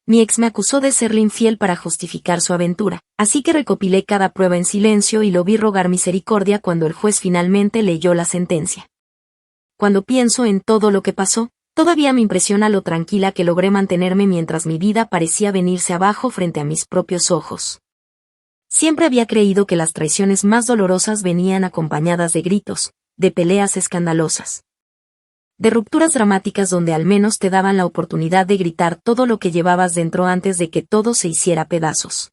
Mi ex me acusó de serle infiel para justificar su aventura, así que recopilé cada prueba en silencio y lo vi rogar misericordia cuando el juez finalmente leyó la sentencia. Cuando pienso en todo lo que pasó, todavía me impresiona lo tranquila que logré mantenerme mientras mi vida parecía venirse abajo frente a mis propios ojos. Siempre había creído que las traiciones más dolorosas venían acompañadas de gritos, de peleas escandalosas, de rupturas dramáticas donde al menos te daban la oportunidad de gritar todo lo que llevabas dentro antes de que todo se hiciera pedazos.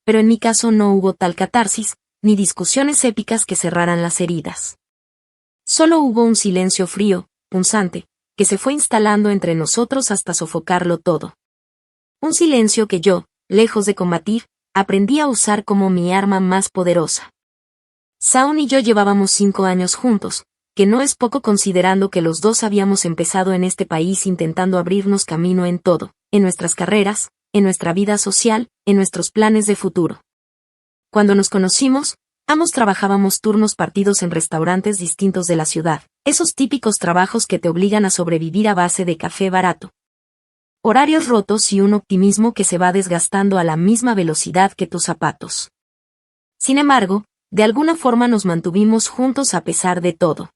Pero en mi caso no hubo tal catarsis, ni discusiones épicas que cerraran las heridas. Solo hubo un silencio frío, punzante, que se fue instalando entre nosotros hasta sofocarlo todo. Un silencio que yo, lejos de combatir, aprendí a usar como mi arma más poderosa. Shaun y yo llevábamos 5 años juntos, que no es poco considerando que los dos habíamos empezado en este país intentando abrirnos camino en todo, en nuestras carreras, en nuestra vida social, en nuestros planes de futuro. Cuando nos conocimos, ambos trabajábamos turnos partidos en restaurantes distintos de la ciudad, esos típicos trabajos que te obligan a sobrevivir a base de café barato. Horarios rotos y un optimismo que se va desgastando a la misma velocidad que tus zapatos. Sin embargo, de alguna forma nos mantuvimos juntos a pesar de todo.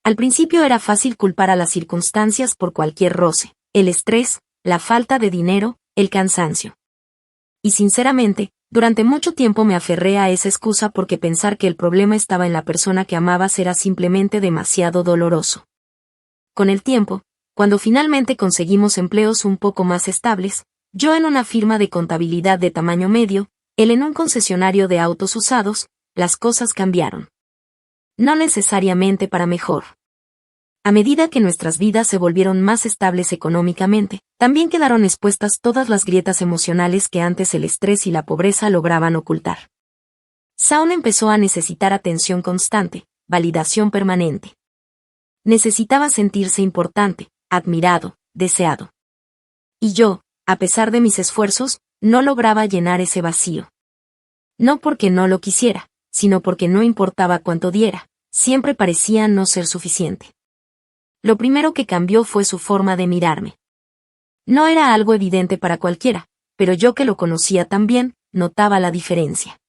Al principio era fácil culpar a las circunstancias por cualquier roce, el estrés, la falta de dinero, el cansancio. Y sinceramente, durante mucho tiempo me aferré a esa excusa porque pensar que el problema estaba en la persona que amabas era simplemente demasiado doloroso. Con el tiempo, cuando finalmente conseguimos empleos un poco más estables, yo en una firma de contabilidad de tamaño medio, él en un concesionario de autos usados, las cosas cambiaron. No necesariamente para mejor. A medida que nuestras vidas se volvieron más estables económicamente, también quedaron expuestas todas las grietas emocionales que antes el estrés y la pobreza lograban ocultar. Shaun empezó a necesitar atención constante, validación permanente. Necesitaba sentirse importante, admirado, deseado. Y yo, a pesar de mis esfuerzos, no lograba llenar ese vacío. No porque no lo quisiera, sino porque no importaba cuánto diera, siempre parecía no ser suficiente. Lo primero que cambió fue su forma de mirarme. No era algo evidente para cualquiera, pero yo que lo conocía tan bien, notaba la diferencia.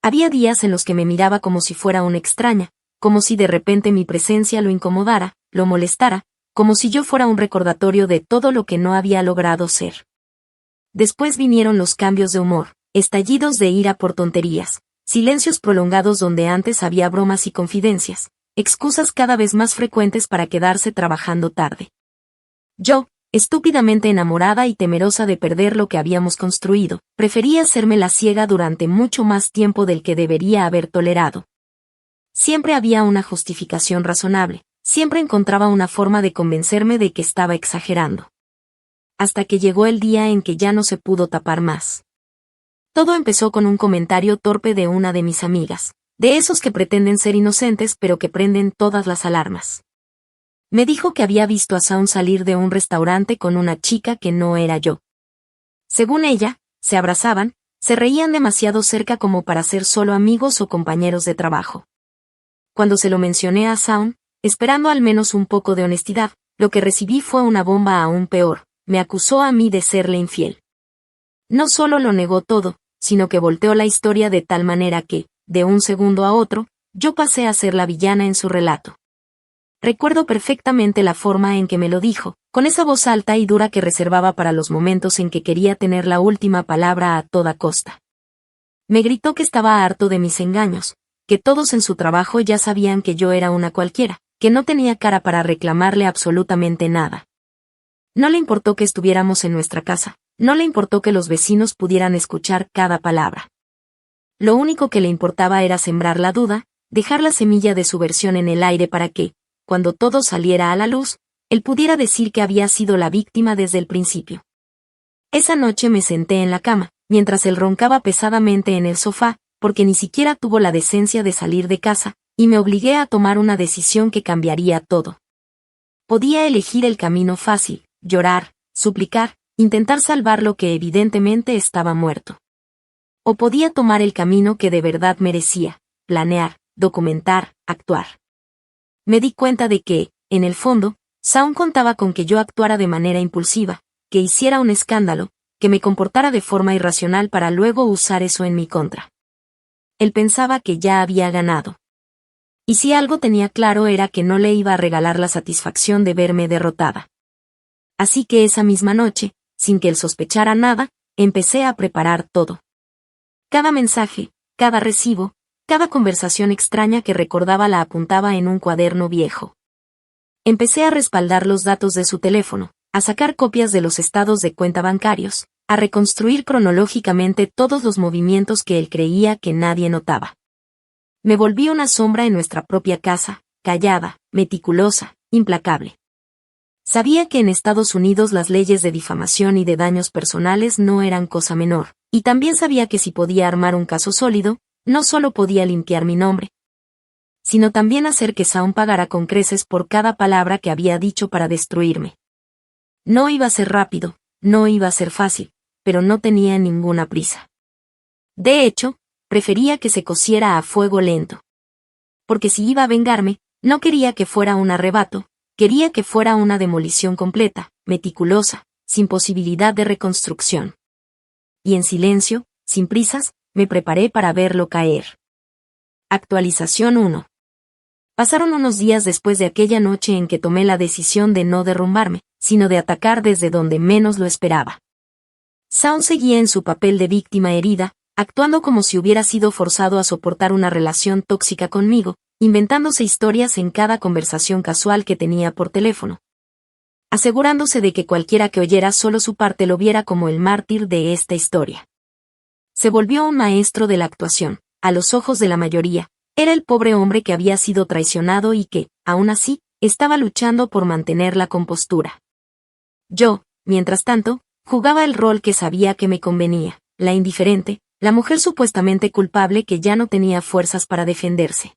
Había días en los que me miraba como si fuera una extraña, como si de repente mi presencia lo incomodara, lo molestara, como si yo fuera un recordatorio de todo lo que no había logrado ser. Después vinieron los cambios de humor, estallidos de ira por tonterías, silencios prolongados donde antes había bromas y confidencias, excusas cada vez más frecuentes para quedarse trabajando tarde. Yo, estúpidamente enamorada y temerosa de perder lo que habíamos construido, prefería hacerme la ciega durante mucho más tiempo del que debería haber tolerado. Siempre había una justificación razonable, siempre encontraba una forma de convencerme de que estaba exagerando. Hasta que llegó el día en que ya no se pudo tapar más. Todo empezó con un comentario torpe de una de mis amigas, de esos que pretenden ser inocentes pero que prenden todas las alarmas. Me dijo que había visto a Shaun salir de un restaurante con una chica que no era yo. Según ella, se abrazaban, se reían demasiado cerca como para ser solo amigos o compañeros de trabajo. Cuando se lo mencioné a Shaun, esperando al menos un poco de honestidad, lo que recibí fue una bomba aún peor, me acusó a mí de serle infiel. No solo lo negó todo, sino que volteó la historia de tal manera que, de un segundo a otro, yo pasé a ser la villana en su relato. Recuerdo perfectamente la forma en que me lo dijo, con esa voz alta y dura que reservaba para los momentos en que quería tener la última palabra a toda costa. Me gritó que estaba harto de mis engaños, que todos en su trabajo ya sabían que yo era una cualquiera, que no tenía cara para reclamarle absolutamente nada. No le importó que estuviéramos en nuestra casa, no le importó que los vecinos pudieran escuchar cada palabra. Lo único que le importaba era sembrar la duda, dejar la semilla de su versión en el aire para que, cuando todo saliera a la luz, él pudiera decir que había sido la víctima desde el principio. Esa noche me senté en la cama, mientras él roncaba pesadamente en el sofá, porque ni siquiera tuvo la decencia de salir de casa, y me obligué a tomar una decisión que cambiaría todo. Podía elegir el camino fácil, llorar, suplicar, intentar salvar lo que evidentemente estaba muerto. O podía tomar el camino que de verdad merecía, planear, documentar, actuar. Me di cuenta de que, en el fondo, Shaun contaba con que yo actuara de manera impulsiva, que hiciera un escándalo, que me comportara de forma irracional para luego usar eso en mi contra. Él pensaba que ya había ganado. Y si algo tenía claro era que no le iba a regalar la satisfacción de verme derrotada. Así que esa misma noche, sin que él sospechara nada, empecé a preparar todo. Cada mensaje, cada recibo, cada conversación extraña que recordaba la apuntaba en un cuaderno viejo. Empecé a respaldar los datos de su teléfono, a sacar copias de los estados de cuenta bancarios, a reconstruir cronológicamente todos los movimientos que él creía que nadie notaba. Me volví una sombra en nuestra propia casa, callada, meticulosa, implacable. Sabía que en Estados Unidos las leyes de difamación y de daños personales no eran cosa menor, y también sabía que si podía armar un caso sólido, no solo podía limpiar mi nombre, sino también hacer que Shawn pagara con creces por cada palabra que había dicho para destruirme. No iba a ser rápido, no iba a ser fácil, pero no tenía ninguna prisa. De hecho, prefería que se cociera a fuego lento. Porque si iba a vengarme, no quería que fuera un arrebato, quería que fuera una demolición completa, meticulosa, sin posibilidad de reconstrucción. Y en silencio, sin prisas, me preparé para verlo caer. Actualización 1. Pasaron unos días después de aquella noche en que tomé la decisión de no derrumbarme, sino de atacar desde donde menos lo esperaba. Shawn seguía en su papel de víctima herida, actuando como si hubiera sido forzado a soportar una relación tóxica conmigo, inventándose historias en cada conversación casual que tenía por teléfono, asegurándose de que cualquiera que oyera solo su parte lo viera como el mártir de esta historia. Se volvió un maestro de la actuación, a los ojos de la mayoría, era el pobre hombre que había sido traicionado y que, aún así, estaba luchando por mantener la compostura. Yo, mientras tanto, jugaba el rol que sabía que me convenía, la indiferente, la mujer supuestamente culpable que ya no tenía fuerzas para defenderse.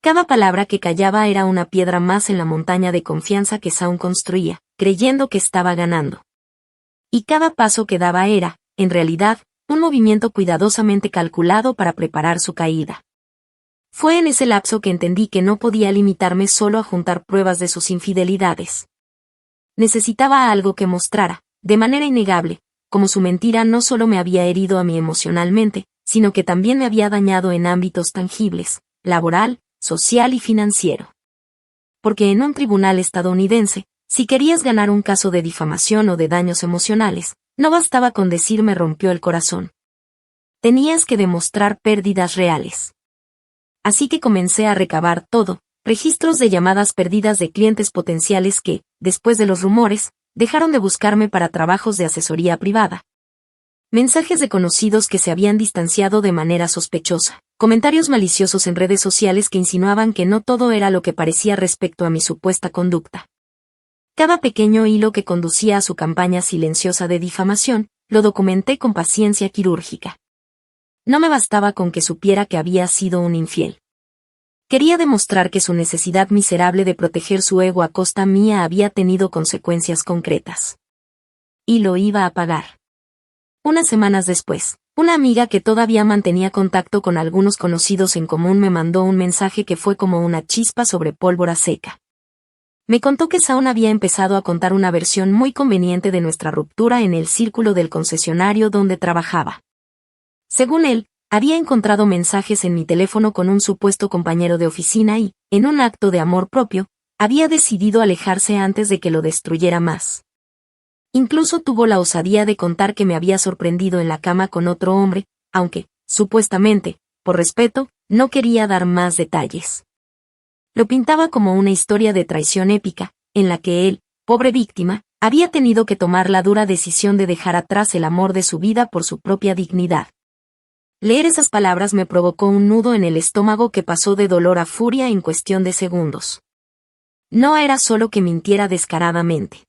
Cada palabra que callaba era una piedra más en la montaña de confianza que Shawn construía, creyendo que estaba ganando. Y cada paso que daba era, en realidad, un movimiento cuidadosamente calculado para preparar su caída. Fue en ese lapso que entendí que no podía limitarme solo a juntar pruebas de sus infidelidades. Necesitaba algo que mostrara, de manera innegable, como su mentira no solo me había herido a mí emocionalmente, sino que también me había dañado en ámbitos tangibles, laboral, social y financiero. Porque en un tribunal estadounidense, si querías ganar un caso de difamación o de daños emocionales, no bastaba con decir me rompió el corazón. Tenías que demostrar pérdidas reales. Así que comencé a recabar todo, registros de llamadas perdidas de clientes potenciales que, después de los rumores, dejaron de buscarme para trabajos de asesoría privada. Mensajes de conocidos que se habían distanciado de manera sospechosa, comentarios maliciosos en redes sociales que insinuaban que no todo era lo que parecía respecto a mi supuesta conducta. Cada pequeño hilo que conducía a su campaña silenciosa de difamación, lo documenté con paciencia quirúrgica. No me bastaba con que supiera que había sido un infiel. Quería demostrar que su necesidad miserable de proteger su ego a costa mía había tenido consecuencias concretas. Y lo iba a pagar. Unas semanas después, una amiga que todavía mantenía contacto con algunos conocidos en común me mandó un mensaje que fue como una chispa sobre pólvora seca. Me contó que Shawn había empezado a contar una versión muy conveniente de nuestra ruptura en el círculo del concesionario donde trabajaba. Según él, había encontrado mensajes en mi teléfono con un supuesto compañero de oficina y, en un acto de amor propio, había decidido alejarse antes de que lo destruyera más. Incluso tuvo la osadía de contar que me había sorprendido en la cama con otro hombre, aunque, supuestamente, por respeto, no quería dar más detalles. Lo pintaba como una historia de traición épica, en la que él, pobre víctima, había tenido que tomar la dura decisión de dejar atrás el amor de su vida por su propia dignidad. Leer esas palabras me provocó un nudo en el estómago que pasó de dolor a furia en cuestión de segundos. No era solo que mintiera descaradamente.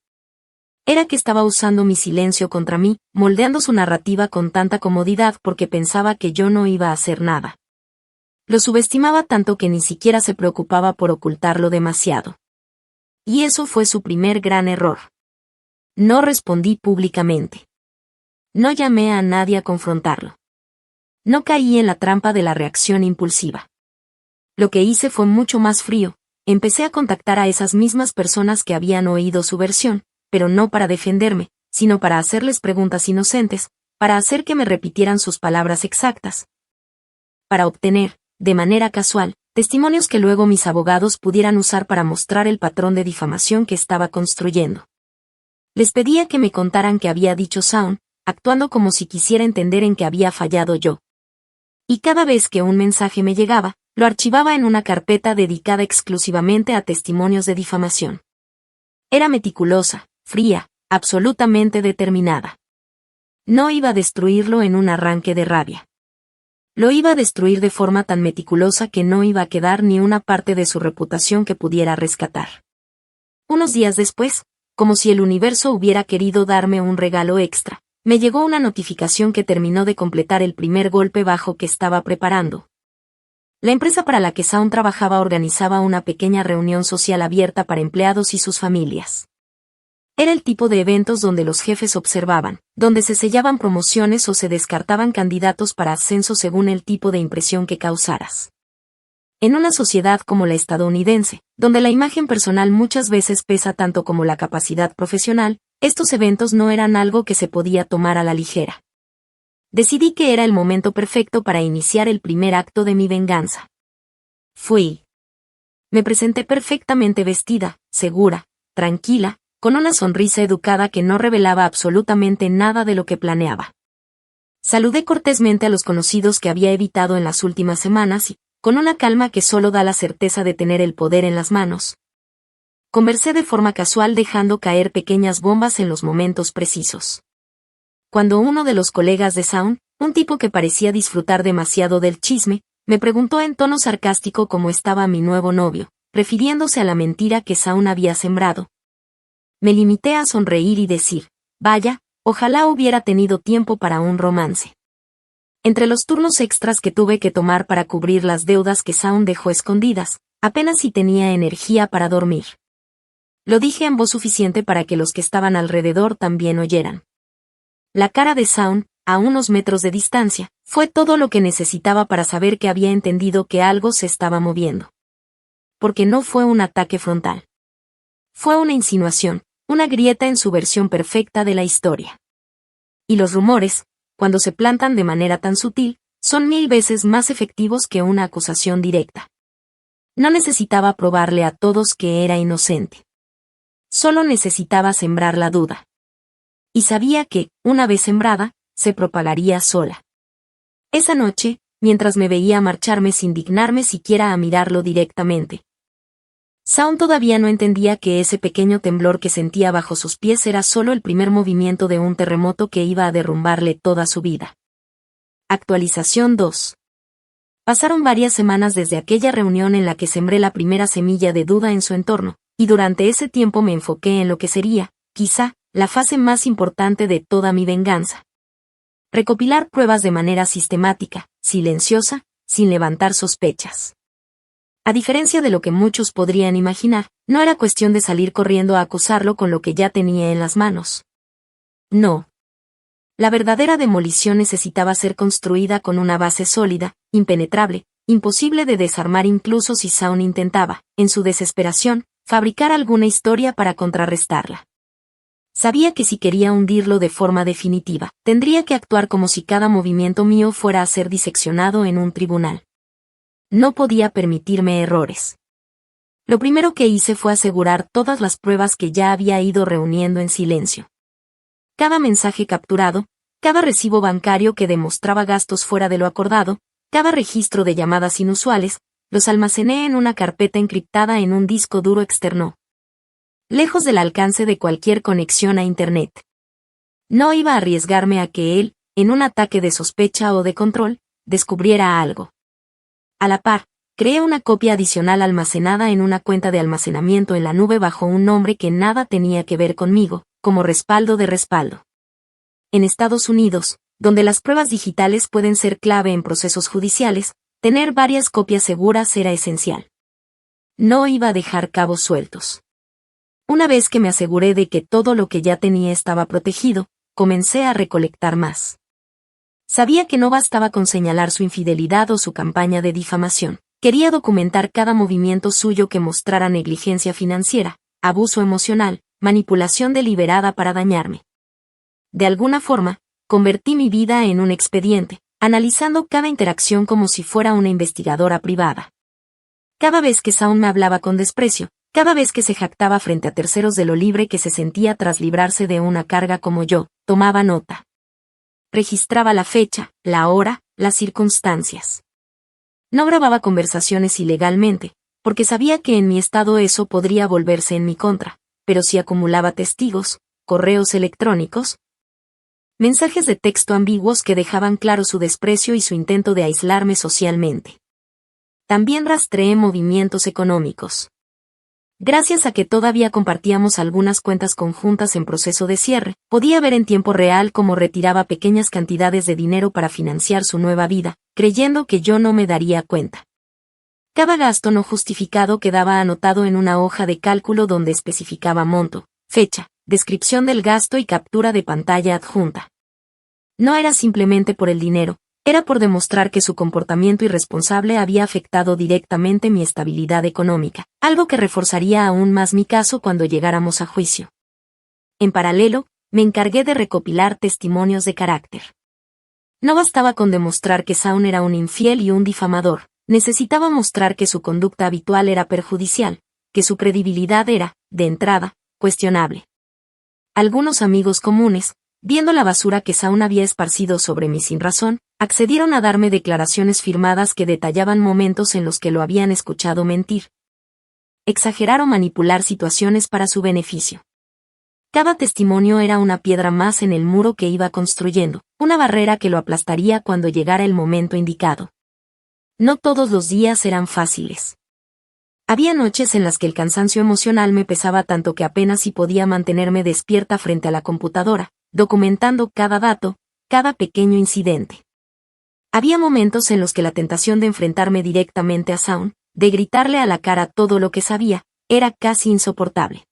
Era que estaba usando mi silencio contra mí, moldeando su narrativa con tanta comodidad porque pensaba que yo no iba a hacer nada. Lo subestimaba tanto que ni siquiera se preocupaba por ocultarlo demasiado. Y eso fue su primer gran error. No respondí públicamente. No llamé a nadie a confrontarlo. No caí en la trampa de la reacción impulsiva. Lo que hice fue mucho más frío, empecé a contactar a esas mismas personas que habían oído su versión, pero no para defenderme, sino para hacerles preguntas inocentes, para hacer que me repitieran sus palabras exactas, para obtener, de manera casual, testimonios que luego mis abogados pudieran usar para mostrar el patrón de difamación que estaba construyendo. Les pedía que me contaran qué había dicho Sound, actuando como si quisiera entender en qué había fallado yo. Y cada vez que un mensaje me llegaba, lo archivaba en una carpeta dedicada exclusivamente a testimonios de difamación. Era meticulosa, fría, absolutamente determinada. No iba a destruirlo en un arranque de rabia. Lo iba a destruir de forma tan meticulosa que no iba a quedar ni una parte de su reputación que pudiera rescatar. Unos días después, como si el universo hubiera querido darme un regalo extra, me llegó una notificación que terminó de completar el primer golpe bajo que estaba preparando. La empresa para la que Sound trabajaba organizaba una pequeña reunión social abierta para empleados y sus familias. Era el tipo de eventos donde los jefes observaban, donde se sellaban promociones o se descartaban candidatos para ascenso según el tipo de impresión que causaras. En una sociedad como la estadounidense, donde la imagen personal muchas veces pesa tanto como la capacidad profesional, estos eventos no eran algo que se podía tomar a la ligera. Decidí que era el momento perfecto para iniciar el primer acto de mi venganza. Fui. Me presenté perfectamente vestida, segura, tranquila, con una sonrisa educada que no revelaba absolutamente nada de lo que planeaba. Saludé cortésmente a los conocidos que había evitado en las últimas semanas y, con una calma que solo da la certeza de tener el poder en las manos, conversé de forma casual dejando caer pequeñas bombas en los momentos precisos. Cuando uno de los colegas de Sound, un tipo que parecía disfrutar demasiado del chisme, me preguntó en tono sarcástico cómo estaba mi nuevo novio, refiriéndose a la mentira que Sound había sembrado. Me limité a sonreír y decir, vaya, ojalá hubiera tenido tiempo para un romance. Entre los turnos extras que tuve que tomar para cubrir las deudas que Sound dejó escondidas, apenas si tenía energía para dormir. Lo dije en voz suficiente para que los que estaban alrededor también oyeran. La cara de Sound, a unos metros de distancia, fue todo lo que necesitaba para saber que había entendido que algo se estaba moviendo. Porque no fue un ataque frontal. Fue una insinuación, una grieta en su versión perfecta de la historia. Y los rumores, cuando se plantan de manera tan sutil, son 1000 veces más efectivos que una acusación directa. No necesitaba probarle a todos que era inocente. Solo necesitaba sembrar la duda. Y sabía que, una vez sembrada, se propagaría sola. Esa noche, mientras me veía marcharme sin dignarme siquiera a mirarlo directamente, Sound todavía no entendía que ese pequeño temblor que sentía bajo sus pies era solo el primer movimiento de un terremoto que iba a derrumbarle toda su vida. Actualización 2. Pasaron varias semanas desde aquella reunión en la que sembré la primera semilla de duda en su entorno, y durante ese tiempo me enfoqué en lo que sería, quizá, la fase más importante de toda mi venganza. Recopilar pruebas de manera sistemática, silenciosa, sin levantar sospechas. A diferencia de lo que muchos podrían imaginar, no era cuestión de salir corriendo a acusarlo con lo que ya tenía en las manos. No. La verdadera demolición necesitaba ser construida con una base sólida, impenetrable, imposible de desarmar incluso si Sound intentaba, en su desesperación, fabricar alguna historia para contrarrestarla. Sabía que si quería hundirlo de forma definitiva, tendría que actuar como si cada movimiento mío fuera a ser diseccionado en un tribunal. No podía permitirme errores. Lo primero que hice fue asegurar todas las pruebas que ya había ido reuniendo en silencio. Cada mensaje capturado, cada recibo bancario que demostraba gastos fuera de lo acordado, cada registro de llamadas inusuales, los almacené en una carpeta encriptada en un disco duro externo, lejos del alcance de cualquier conexión a Internet. No iba a arriesgarme a que él, en un ataque de sospecha o de control, descubriera algo. A la par, creé una copia adicional almacenada en una cuenta de almacenamiento en la nube bajo un nombre que nada tenía que ver conmigo, como respaldo de respaldo. En Estados Unidos, donde las pruebas digitales pueden ser clave en procesos judiciales, tener varias copias seguras era esencial. No iba a dejar cabos sueltos. Una vez que me aseguré de que todo lo que ya tenía estaba protegido, comencé a recolectar más. Sabía que no bastaba con señalar su infidelidad o su campaña de difamación. Quería documentar cada movimiento suyo que mostrara negligencia financiera, abuso emocional, manipulación deliberada para dañarme. De alguna forma, convertí mi vida en un expediente, analizando cada interacción como si fuera una investigadora privada. Cada vez que Shaun me hablaba con desprecio, cada vez que se jactaba frente a terceros de lo libre que se sentía tras librarse de una carga como yo, tomaba nota. Registraba la fecha, la hora, las circunstancias. No grababa conversaciones ilegalmente, porque sabía que en mi estado eso podría volverse en mi contra, pero sí acumulaba testigos, correos electrónicos, mensajes de texto ambiguos que dejaban claro su desprecio y su intento de aislarme socialmente. También rastreé movimientos económicos. Gracias a que todavía compartíamos algunas cuentas conjuntas en proceso de cierre, podía ver en tiempo real cómo retiraba pequeñas cantidades de dinero para financiar su nueva vida, creyendo que yo no me daría cuenta. Cada gasto no justificado quedaba anotado en una hoja de cálculo donde especificaba monto, fecha, descripción del gasto y captura de pantalla adjunta. No era simplemente por el dinero, era por demostrar que su comportamiento irresponsable había afectado directamente mi estabilidad económica, algo que reforzaría aún más mi caso cuando llegáramos a juicio. En paralelo, me encargué de recopilar testimonios de carácter. No bastaba con demostrar que Shaun era un infiel y un difamador, necesitaba mostrar que su conducta habitual era perjudicial, que su credibilidad era, de entrada, cuestionable. Algunos amigos comunes, viendo la basura que Shaun había esparcido sobre mí sin razón, accedieron a darme declaraciones firmadas que detallaban momentos en los que lo habían escuchado mentir, exagerar o manipular situaciones para su beneficio. Cada testimonio era una piedra más en el muro que iba construyendo, una barrera que lo aplastaría cuando llegara el momento indicado. No todos los días eran fáciles. Había noches en las que el cansancio emocional me pesaba tanto que apenas si podía mantenerme despierta frente a la computadora, documentando cada dato, cada pequeño incidente. Había momentos en los que la tentación de enfrentarme directamente a Shaun, de gritarle a la cara todo lo que sabía, era casi insoportable.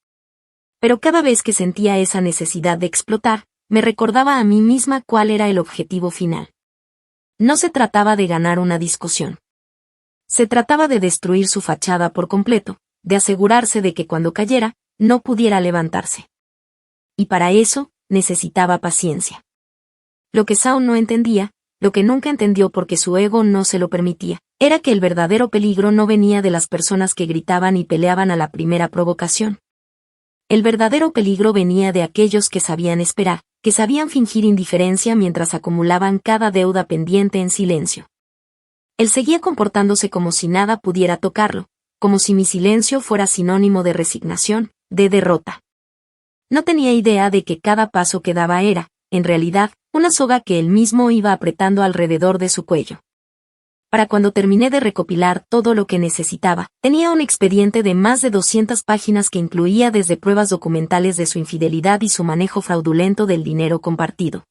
Pero cada vez que sentía esa necesidad de explotar, me recordaba a mí misma cuál era el objetivo final. No se trataba de ganar una discusión. Se trataba de destruir su fachada por completo, de asegurarse de que cuando cayera, no pudiera levantarse. Y para eso, necesitaba paciencia. Lo que Shaun no entendía, lo que nunca entendió porque su ego no se lo permitía, era que el verdadero peligro no venía de las personas que gritaban y peleaban a la primera provocación. El verdadero peligro venía de aquellos que sabían esperar, que sabían fingir indiferencia mientras acumulaban cada deuda pendiente en silencio. Él seguía comportándose como si nada pudiera tocarlo, como si mi silencio fuera sinónimo de resignación, de derrota. No tenía idea de que cada paso que daba era, en realidad, una soga que él mismo iba apretando alrededor de su cuello. Para cuando terminé de recopilar todo lo que necesitaba, tenía un expediente de más de 200 páginas que incluía desde pruebas documentales de su infidelidad y su manejo fraudulento del dinero compartido,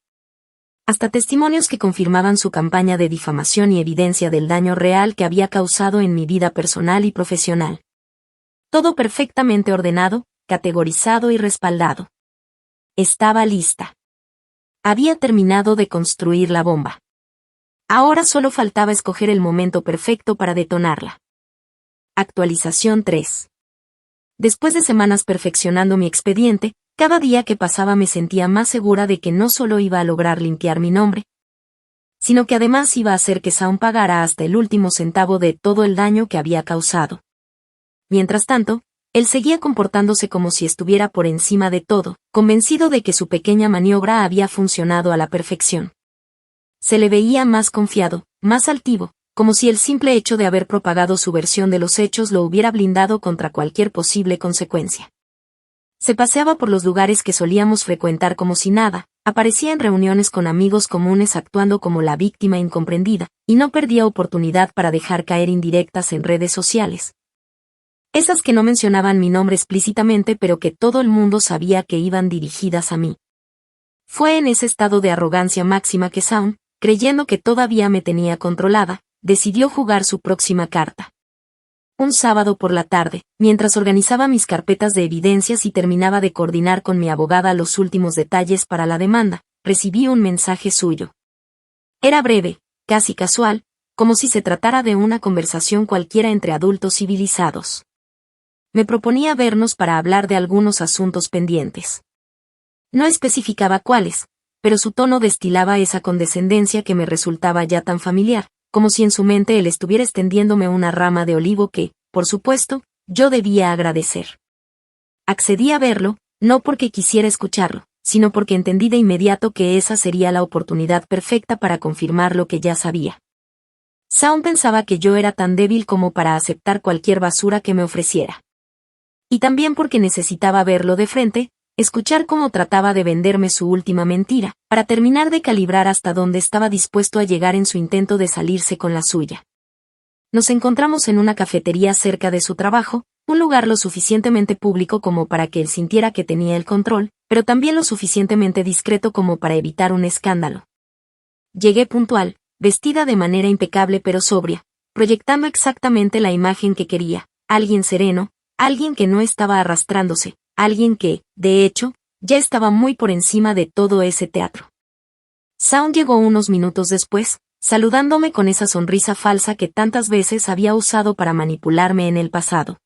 hasta testimonios que confirmaban su campaña de difamación y evidencia del daño real que había causado en mi vida personal y profesional. Todo perfectamente ordenado, categorizado y respaldado. Estaba lista. Había terminado de construir la bomba. Ahora solo faltaba escoger el momento perfecto para detonarla. Actualización 3. Después de semanas perfeccionando mi expediente, cada día que pasaba me sentía más segura de que no solo iba a lograr limpiar mi nombre, sino que además iba a hacer que Shaun pagara hasta el último centavo de todo el daño que había causado. Mientras tanto, él seguía comportándose como si estuviera por encima de todo, convencido de que su pequeña maniobra había funcionado a la perfección. Se le veía más confiado, más altivo, como si el simple hecho de haber propagado su versión de los hechos lo hubiera blindado contra cualquier posible consecuencia. Se paseaba por los lugares que solíamos frecuentar como si nada, aparecía en reuniones con amigos comunes actuando como la víctima incomprendida, y no perdía oportunidad para dejar caer indirectas en redes sociales. Esas que no mencionaban mi nombre explícitamente pero que todo el mundo sabía que iban dirigidas a mí. Fue en ese estado de arrogancia máxima que Shaun, creyendo que todavía me tenía controlada, decidió jugar su próxima carta. Un sábado por la tarde, mientras organizaba mis carpetas de evidencias y terminaba de coordinar con mi abogada los últimos detalles para la demanda, recibí un mensaje suyo. Era breve, casi casual, como si se tratara de una conversación cualquiera entre adultos civilizados. Me proponía vernos para hablar de algunos asuntos pendientes. No especificaba cuáles, pero su tono destilaba esa condescendencia que me resultaba ya tan familiar, como si en su mente él estuviera extendiéndome una rama de olivo que, por supuesto, yo debía agradecer. Accedí a verlo, no porque quisiera escucharlo, sino porque entendí de inmediato que esa sería la oportunidad perfecta para confirmar lo que ya sabía. Shaun pensaba que yo era tan débil como para aceptar cualquier basura que me ofreciera. Y también porque necesitaba verlo de frente, escuchar cómo trataba de venderme su última mentira, para terminar de calibrar hasta dónde estaba dispuesto a llegar en su intento de salirse con la suya. Nos encontramos en una cafetería cerca de su trabajo, un lugar lo suficientemente público como para que él sintiera que tenía el control, pero también lo suficientemente discreto como para evitar un escándalo. Llegué puntual, vestida de manera impecable pero sobria, proyectando exactamente la imagen que quería, alguien sereno, alguien que no estaba arrastrándose, alguien que, de hecho, ya estaba muy por encima de todo ese teatro. Shaun llegó unos minutos después, saludándome con esa sonrisa falsa que tantas veces había usado para manipularme en el pasado.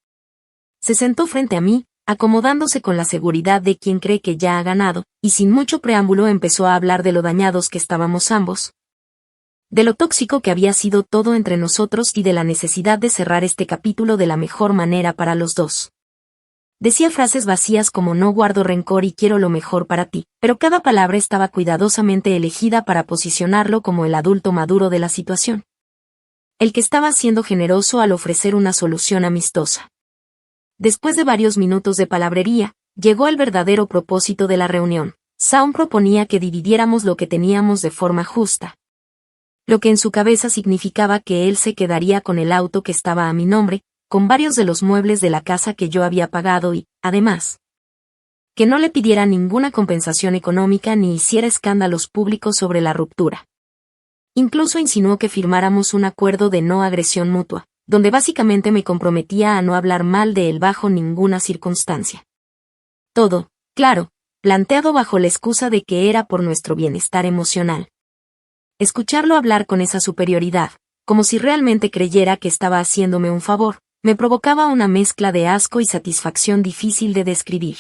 Se sentó frente a mí, acomodándose con la seguridad de quien cree que ya ha ganado, y sin mucho preámbulo empezó a hablar de lo dañados que estábamos ambos, de lo tóxico que había sido todo entre nosotros y de la necesidad de cerrar este capítulo de la mejor manera para los dos. Decía frases vacías como no guardo rencor y quiero lo mejor para ti, pero cada palabra estaba cuidadosamente elegida para posicionarlo como el adulto maduro de la situación. El que estaba siendo generoso al ofrecer una solución amistosa. Después de varios minutos de palabrería, llegó el verdadero propósito de la reunión. Shaun proponía que dividiéramos lo que teníamos de forma justa. Lo que en su cabeza significaba que él se quedaría con el auto que estaba a mi nombre, con varios de los muebles de la casa que yo había pagado y, además, que no le pidiera ninguna compensación económica ni hiciera escándalos públicos sobre la ruptura. Incluso insinuó que firmáramos un acuerdo de no agresión mutua, donde básicamente me comprometía a no hablar mal de él bajo ninguna circunstancia. Todo, claro, planteado bajo la excusa de que era por nuestro bienestar emocional. Escucharlo hablar con esa superioridad, como si realmente creyera que estaba haciéndome un favor, me provocaba una mezcla de asco y satisfacción difícil de describir.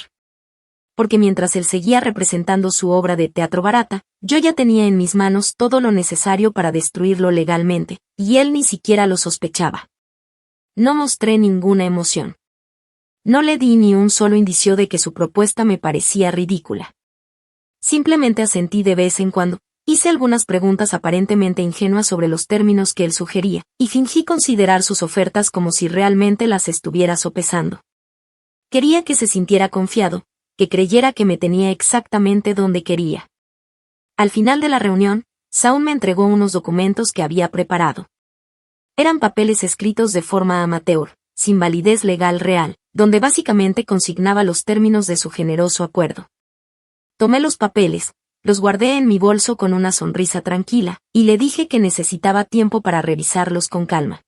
Porque mientras él seguía representando su obra de teatro barata, yo ya tenía en mis manos todo lo necesario para destruirlo legalmente, y él ni siquiera lo sospechaba. No mostré ninguna emoción. No le di ni un solo indicio de que su propuesta me parecía ridícula. Simplemente asentí de vez en cuando, hice algunas preguntas aparentemente ingenuas sobre los términos que él sugería, y fingí considerar sus ofertas como si realmente las estuviera sopesando. Quería que se sintiera confiado, que creyera que me tenía exactamente donde quería. Al final de la reunión, Shaun me entregó unos documentos que había preparado. Eran papeles escritos de forma amateur, sin validez legal real, donde básicamente consignaba los términos de su generoso acuerdo. Tomé los papeles, los guardé en mi bolso con una sonrisa tranquila, y le dije que necesitaba tiempo para revisarlos con calma.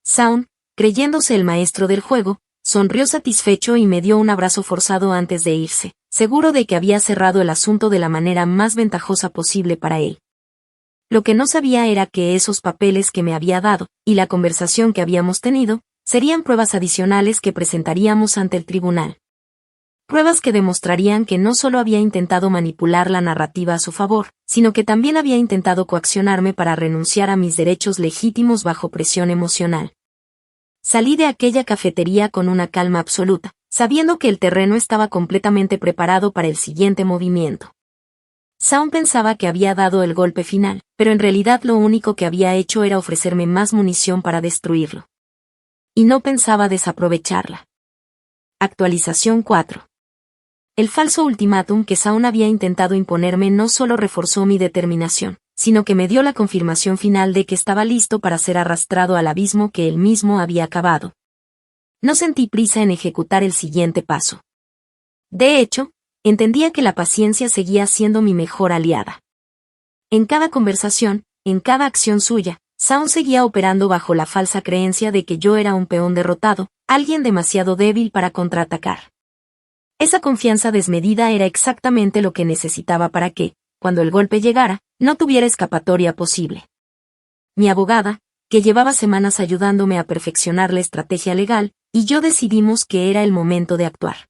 Shaun, creyéndose el maestro del juego, sonrió satisfecho y me dio un abrazo forzado antes de irse, seguro de que había cerrado el asunto de la manera más ventajosa posible para él. Lo que no sabía era que esos papeles que me había dado, y la conversación que habíamos tenido, serían pruebas adicionales que presentaríamos ante el tribunal. Pruebas que demostrarían que no solo había intentado manipular la narrativa a su favor, sino que también había intentado coaccionarme para renunciar a mis derechos legítimos bajo presión emocional. Salí de aquella cafetería con una calma absoluta, sabiendo que el terreno estaba completamente preparado para el siguiente movimiento. Shaun pensaba que había dado el golpe final, pero en realidad lo único que había hecho era ofrecerme más munición para destruirlo. Y no pensaba desaprovecharla. Actualización 4. El falso ultimátum que Shaun había intentado imponerme no solo reforzó mi determinación, sino que me dio la confirmación final de que estaba listo para ser arrastrado al abismo que él mismo había cavado. No sentí prisa en ejecutar el siguiente paso. De hecho, entendía que la paciencia seguía siendo mi mejor aliada. En cada conversación, en cada acción suya, Shaun seguía operando bajo la falsa creencia de que yo era un peón derrotado, alguien demasiado débil para contraatacar. Esa confianza desmedida era exactamente lo que necesitaba para que, cuando el golpe llegara, no tuviera escapatoria posible. Mi abogada, que llevaba semanas ayudándome a perfeccionar la estrategia legal, y yo decidimos que era el momento de actuar.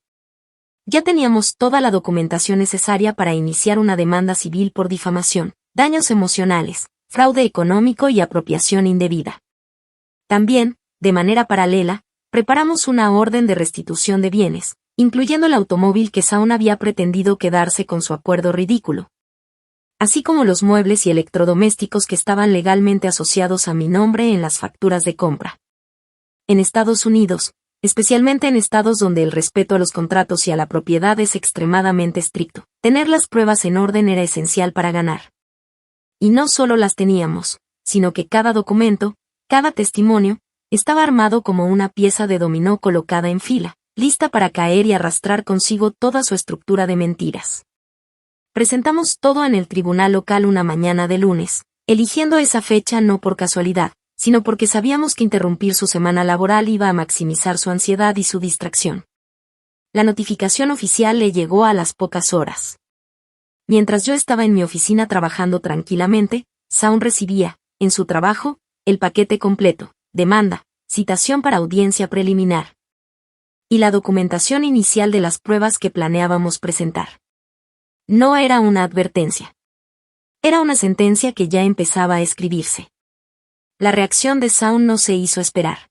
Ya teníamos toda la documentación necesaria para iniciar una demanda civil por difamación, daños emocionales, fraude económico y apropiación indebida. También, de manera paralela, preparamos una orden de restitución de bienes, incluyendo el automóvil que Shaun había pretendido quedarse con su acuerdo ridículo, así como los muebles y electrodomésticos que estaban legalmente asociados a mi nombre en las facturas de compra. En Estados Unidos, especialmente en estados donde el respeto a los contratos y a la propiedad es extremadamente estricto, tener las pruebas en orden era esencial para ganar. Y no solo las teníamos, sino que cada documento, cada testimonio, estaba armado como una pieza de dominó colocada en fila, lista para caer y arrastrar consigo toda su estructura de mentiras. Presentamos todo en el tribunal local una mañana de lunes, eligiendo esa fecha no por casualidad, sino porque sabíamos que interrumpir su semana laboral iba a maximizar su ansiedad y su distracción. La notificación oficial le llegó a las pocas horas. Mientras yo estaba en mi oficina trabajando tranquilamente, Shaun recibía, en su trabajo, el paquete completo, demanda, citación para audiencia preliminar y la documentación inicial de las pruebas que planeábamos presentar. No era una advertencia. Era una sentencia que ya empezaba a escribirse. La reacción de Shaun no se hizo esperar.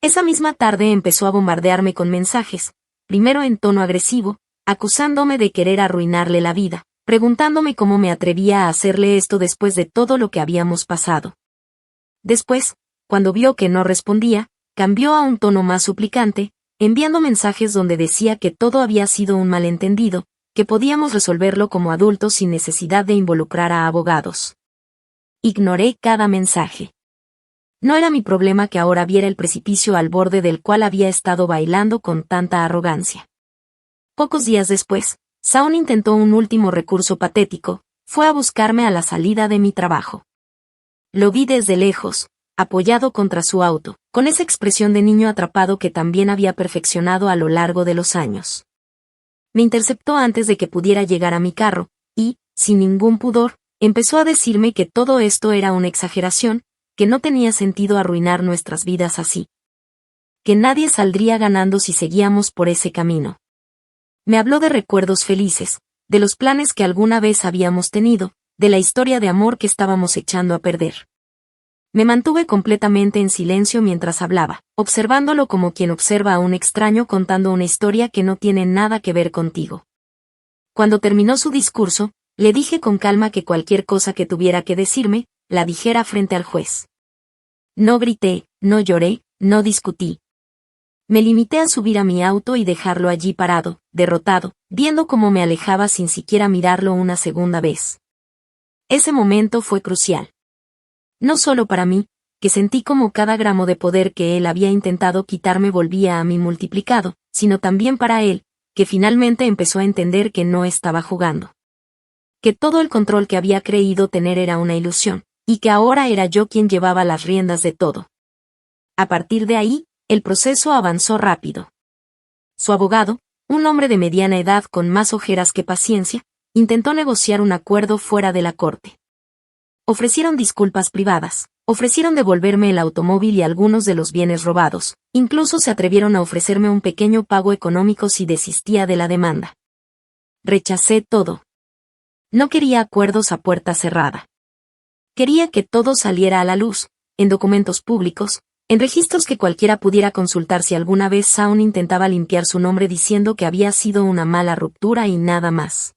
Esa misma tarde empezó a bombardearme con mensajes, primero en tono agresivo, acusándome de querer arruinarle la vida, preguntándome cómo me atrevía a hacerle esto después de todo lo que habíamos pasado. Después, cuando vio que no respondía, cambió a un tono más suplicante, enviando mensajes donde decía que todo había sido un malentendido, que podíamos resolverlo como adultos sin necesidad de involucrar a abogados. Ignoré cada mensaje. No era mi problema que ahora viera el precipicio al borde del cual había estado bailando con tanta arrogancia. Pocos días después, Shaun intentó un último recurso patético, fue a buscarme a la salida de mi trabajo. Lo vi desde lejos, apoyado contra su auto, con esa expresión de niño atrapado que también había perfeccionado a lo largo de los años. Me interceptó antes de que pudiera llegar a mi carro, y, sin ningún pudor, empezó a decirme que todo esto era una exageración, que no tenía sentido arruinar nuestras vidas así. Que nadie saldría ganando si seguíamos por ese camino. Me habló de recuerdos felices, de los planes que alguna vez habíamos tenido, de la historia de amor que estábamos echando a perder. Me mantuve completamente en silencio mientras hablaba, observándolo como quien observa a un extraño contando una historia que no tiene nada que ver contigo. Cuando terminó su discurso, le dije con calma que cualquier cosa que tuviera que decirme, la dijera frente al juez. No grité, no lloré, no discutí. Me limité a subir a mi auto y dejarlo allí parado, derrotado, viendo cómo me alejaba sin siquiera mirarlo una segunda vez. Ese momento fue crucial. No solo para mí, que sentí como cada gramo de poder que él había intentado quitarme volvía a mí multiplicado, sino también para él, que finalmente empezó a entender que no estaba jugando. Que todo el control que había creído tener era una ilusión, y que ahora era yo quien llevaba las riendas de todo. A partir de ahí, el proceso avanzó rápido. Su abogado, un hombre de mediana edad con más ojeras que paciencia, intentó negociar un acuerdo fuera de la corte. Ofrecieron disculpas privadas, ofrecieron devolverme el automóvil y algunos de los bienes robados, incluso se atrevieron a ofrecerme un pequeño pago económico si desistía de la demanda. Rechacé todo. No quería acuerdos a puerta cerrada. Quería que todo saliera a la luz, en documentos públicos, en registros que cualquiera pudiera consultar si alguna vez Shaun intentaba limpiar su nombre diciendo que había sido una mala ruptura y nada más.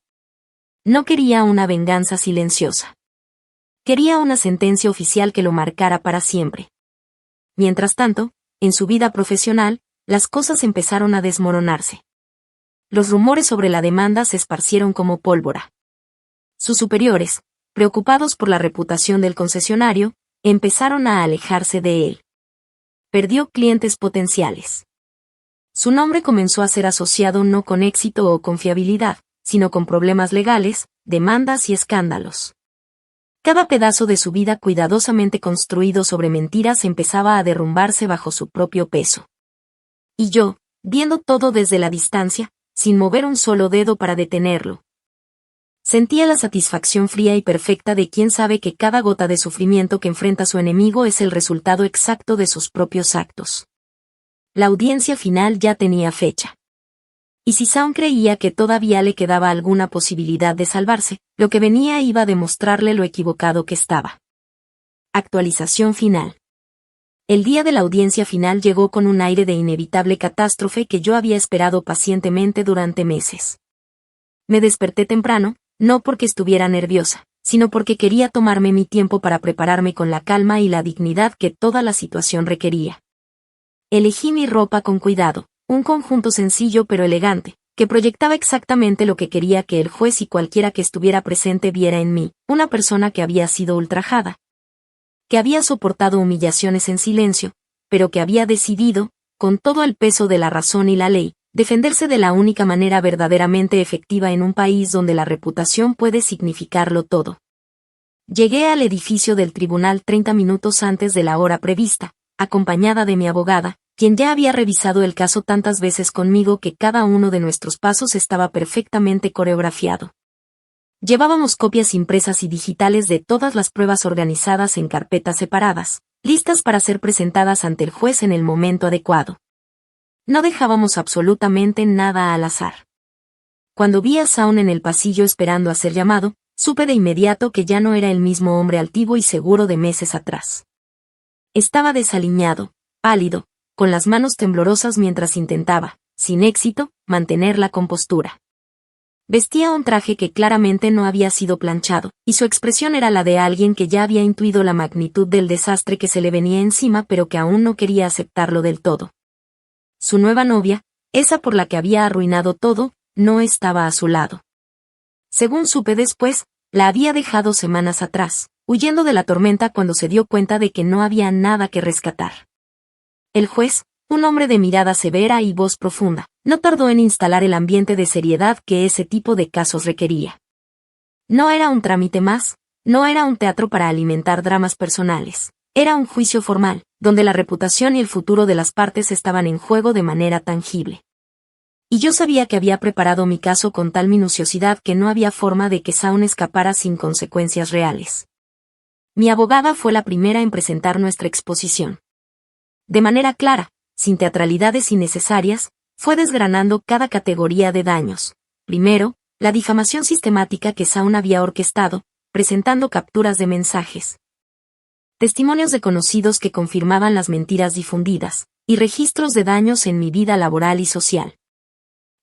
No quería una venganza silenciosa. Quería una sentencia oficial que lo marcara para siempre. Mientras tanto, en su vida profesional, las cosas empezaron a desmoronarse. Los rumores sobre la demanda se esparcieron como pólvora. Sus superiores, preocupados por la reputación del concesionario, empezaron a alejarse de él. Perdió clientes potenciales. Su nombre comenzó a ser asociado no con éxito o confiabilidad, sino con problemas legales, demandas y escándalos. Cada pedazo de su vida cuidadosamente construido sobre mentiras empezaba a derrumbarse bajo su propio peso. Y yo, viendo todo desde la distancia, sin mover un solo dedo para detenerlo. Sentía la satisfacción fría y perfecta de quien sabe que cada gota de sufrimiento que enfrenta su enemigo es el resultado exacto de sus propios actos. La audiencia final ya tenía fecha. y si Saun creía que todavía le quedaba alguna posibilidad de salvarse, lo que venía iba a demostrarle lo equivocado que estaba. Actualización final. El día de la audiencia final llegó con un aire de inevitable catástrofe que yo había esperado pacientemente durante meses. Me desperté temprano, no porque estuviera nerviosa, sino porque quería tomarme mi tiempo para prepararme con la calma y la dignidad que toda la situación requería. Elegí mi ropa con cuidado, un conjunto sencillo pero elegante, que proyectaba exactamente lo que quería que el juez y cualquiera que estuviera presente viera en mí, una persona que había sido ultrajada, que había soportado humillaciones en silencio, pero que había decidido, con todo el peso de la razón y la ley, defenderse de la única manera verdaderamente efectiva en un país donde la reputación puede significarlo todo. Llegué al edificio del tribunal 30 minutos antes de la hora prevista, acompañada de mi abogada, quien ya había revisado el caso tantas veces conmigo que cada uno de nuestros pasos estaba perfectamente coreografiado. Llevábamos copias impresas y digitales de todas las pruebas organizadas en carpetas separadas, listas para ser presentadas ante el juez en el momento adecuado. No dejábamos absolutamente nada al azar. Cuando vi a Saun en el pasillo esperando a ser llamado, supe de inmediato que ya no era el mismo hombre altivo y seguro de meses atrás. Estaba desaliñado, pálido, con las manos temblorosas mientras intentaba, sin éxito, mantener la compostura. Vestía un traje que claramente no había sido planchado, y su expresión era la de alguien que ya había intuido la magnitud del desastre que se le venía encima pero que aún no quería aceptarlo del todo. Su nueva novia, esa por la que había arruinado todo, no estaba a su lado. Según supe después, la había dejado semanas atrás, huyendo de la tormenta cuando se dio cuenta de que no había nada que rescatar. El juez, un hombre de mirada severa y voz profunda, no tardó en instalar el ambiente de seriedad que ese tipo de casos requería. No era un trámite más, no era un teatro para alimentar dramas personales, era un juicio formal, donde la reputación y el futuro de las partes estaban en juego de manera tangible. Y yo sabía que había preparado mi caso con tal minuciosidad que no había forma de que Saun escapara sin consecuencias reales. Mi abogada fue la primera en presentar nuestra exposición. De manera clara, sin teatralidades innecesarias, fue desgranando cada categoría de daños. Primero, la difamación sistemática que Saun había orquestado, presentando capturas de mensajes, testimonios de conocidos que confirmaban las mentiras difundidas, y registros de daños en mi vida laboral y social.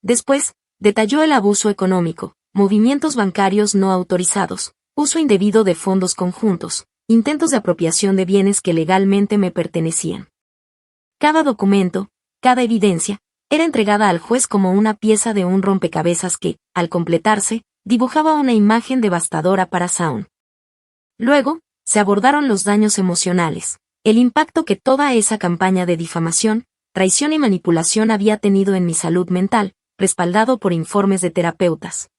Después, detalló el abuso económico, movimientos bancarios no autorizados, uso indebido de fondos conjuntos, intentos de apropiación de bienes que legalmente me pertenecían. Cada documento, cada evidencia, era entregada al juez como una pieza de un rompecabezas que, al completarse, dibujaba una imagen devastadora para Saun. Luego, se abordaron los daños emocionales, el impacto que toda esa campaña de difamación, traición y manipulación había tenido en mi salud mental, respaldado por informes de terapeutas,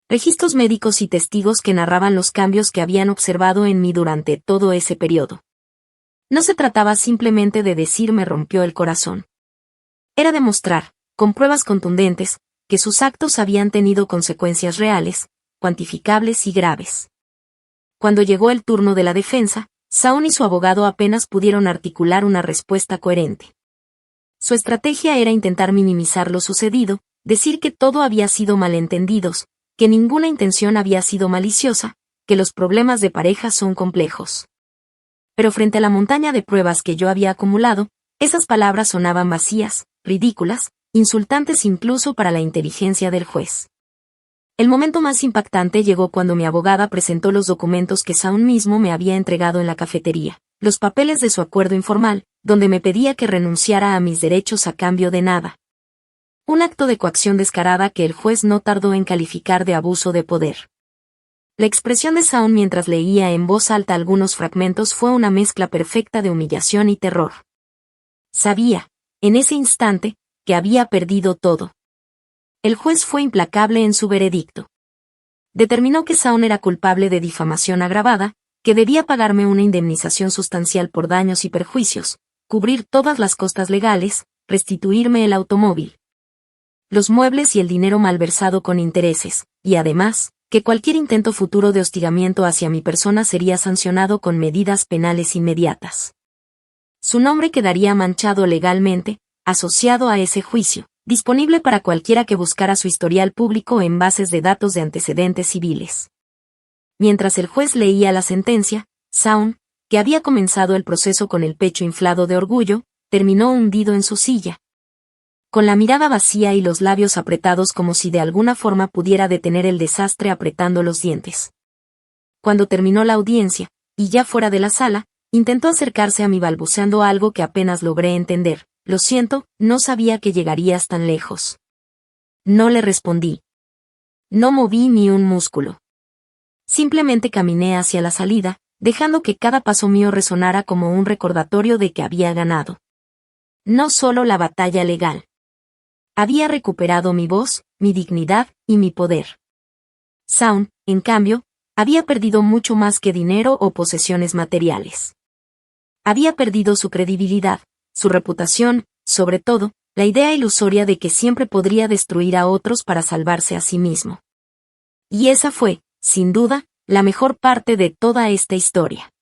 registros médicos y testigos que narraban los cambios que habían observado en mí durante todo ese periodo. No se trataba simplemente de decir me rompió el corazón. Era demostrar, con pruebas contundentes, que sus actos habían tenido consecuencias reales, cuantificables y graves. Cuando llegó el turno de la defensa, Saun y su abogado apenas pudieron articular una respuesta coherente. Su estrategia era intentar minimizar lo sucedido, decir que todo había sido malentendidos, que ninguna intención había sido maliciosa, que los problemas de pareja son complejos. Pero frente a la montaña de pruebas que yo había acumulado, esas palabras sonaban vacías, ridículas, insultantes incluso para la inteligencia del juez. El momento más impactante llegó cuando mi abogada presentó los documentos que Saun mismo me había entregado en la cafetería, los papeles de su acuerdo informal, donde me pedía que renunciara a mis derechos a cambio de nada. Un acto de coacción descarada que el juez no tardó en calificar de abuso de poder. La expresión de Saun mientras leía en voz alta algunos fragmentos fue una mezcla perfecta de humillación y terror. Sabía, en ese instante, que había perdido todo. El juez fue implacable en su veredicto. Determinó que Saun era culpable de difamación agravada, que debía pagarme una indemnización sustancial por daños y perjuicios, cubrir todas las costas legales, restituirme el automóvil, los muebles y el dinero malversado con intereses, y además, que cualquier intento futuro de hostigamiento hacia mi persona sería sancionado con medidas penales inmediatas. Su nombre quedaría manchado legalmente, asociado a ese juicio, disponible para cualquiera que buscara su historial público en bases de datos de antecedentes civiles. Mientras el juez leía la sentencia, Shaun, que había comenzado el proceso con el pecho inflado de orgullo, terminó hundido en su silla, con la mirada vacía y los labios apretados como si de alguna forma pudiera detener el desastre apretando los dientes. Cuando terminó la audiencia, y ya fuera de la sala, intentó acercarse a mí balbuceando algo que apenas logré entender. Lo siento, no sabía que llegarías tan lejos. No le respondí. No moví ni un músculo. Simplemente caminé hacia la salida, dejando que cada paso mío resonara como un recordatorio de que había ganado. No solo la batalla legal. Había recuperado mi voz, mi dignidad y mi poder. Shaun, en cambio, había perdido mucho más que dinero o posesiones materiales. Había perdido su credibilidad, su reputación, sobre todo, la idea ilusoria de que siempre podría destruir a otros para salvarse a sí mismo. Y esa fue, sin duda, la mejor parte de toda esta historia.